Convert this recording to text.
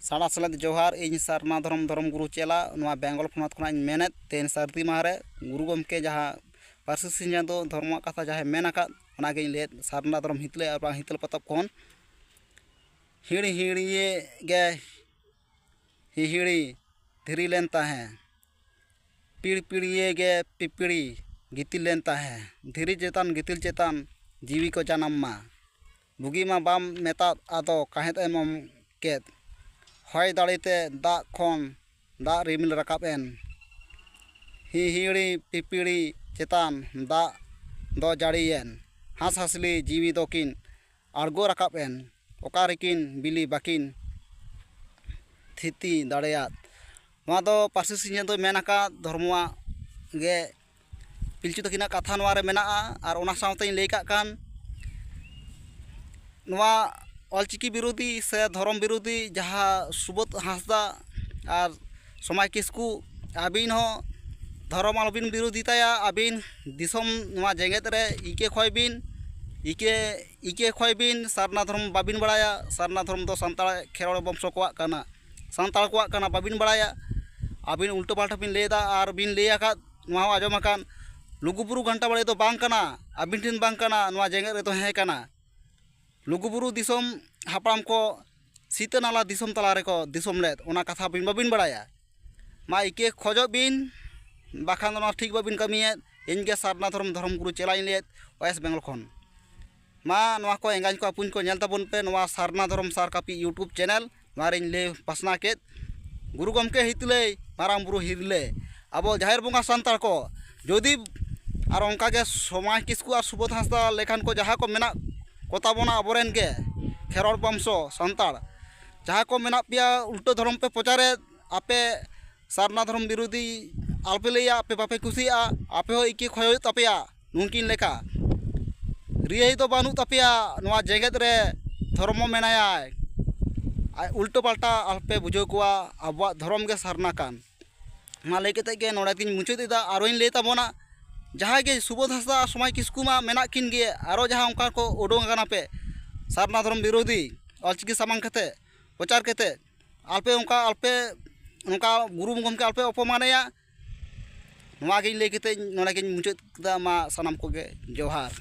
साड़ा सलेद जोहार इन सारना धर्म धर्म गुरु चेला बेंगल पोनत खना मेनेत तेन सर्दी माहरे गुरु गमके जहाँ पार्सी सिंह दो धर्म कथा जहाँ मेनाका लेत सारना धर्म हितले और हितल पतब कौन हिड़ी हिड़िए गे हिहिड़ी धीरी लेन ताहे पीड़ पीड़िए गे पिपिड़ी गितिल लेन ताहे धीरी चेतान गितिल चेतान जीवी को जन्म मा बुगी मा बाम मेता आदो काहेत एमम केत हय दाड़ीते दाग खन दाग रिमिल रकाब एन हिहिड़ी पिपिड़ी चेतान दाग दो जाड़ीएन हास हासली जीवी दोकिन आड़गो रकाब एन ओकारेकिन बिली बाकिन थिति दाड़ेयात नोआ दो पार्सी सिंह दो मेनाका धर्मवा गे पिलचू तकिना कथा नोआरे मेनाआ आर ओना सावते लई काग कान नोआ ऑलचिकी विरोधी से धर्म विरोधी जहाँ सुबोध हांसदा और समाय किस्कू आबिन हो धर्म आलबिन विरोधी ताया आबिन दिसम नोआ जेंगेत रे इके खय बिन इके खय बिन सारना धर्म बाबिन बड़ाया सारना धर्म दो सान्ताल खेरवाड़ वंश कोआग काना सान्ताल कोआग काना बाबिन बड़ाया आबिन उल्टो पाल्टा बिन लेदा और बिन ले आकाद नोआ हो आजम आकान लुगुबुरु घंटा बड़े दो बांग काना आबिन ठिन बांग काना नोआ जेंगेत रे तो हे काना लुगुबुरु दिसम हापड़ाम को सीता नाला दिसम तलारे को दिसम लेद ओना कथा बिन बाबिन बड़ाया मा इके खोजो बिन बाखान ओना ठीक बाबिन कमियेद इनगे सारना धर्म धर्म गुरु चेलाइन लेद वेस्ट बेंगल खन मा नोआ को एंगाज को अपुन को नेल ताबुन पे नोआ सारना धर्म सार कापी यूट्यूब चैनल मारिन ले पासना केद गुरु गमके हितले माराम बुरु हिरले अब जाहिर बंगा सान्ताल को जदि और ओंका के समाज किस्कू और सुबोध हांसदा लेखान को जहाँ को मेना कोताबोना अबोरेन के खेरवाड़ वंशो सान्ताल जहाँ को मेना पिया उल्टो धर्म पे प्रचारे आपे सारना धर्म विरोधी आलपे लैया आपे बापे कुसिया आपे हो इके खय तापेया नुनकिन लेखा रियाई तो बानु तापेया नोआ जेगेत रे धर्म मेनाया उल्टो पाल्टा आलपे बुझो कुआ आबवा धर्म के सारना कान मा लई केते गे नोडे तिन मुचादेदा आरोइन लई ताबोना जहाँ के सुबोध हांसदा समाय किस्कू मा मेना किन गे आरो जहाँ उनका को उडोंग गाना पे सारना धर्म विरोधी ऑलचिकी सामांग कते प्रचार कते आलपे उनका गुरु गमके आलपे अपमानया नोआ गे लई केते नोडे गे मुचाद मा सनाम को गे जोहार।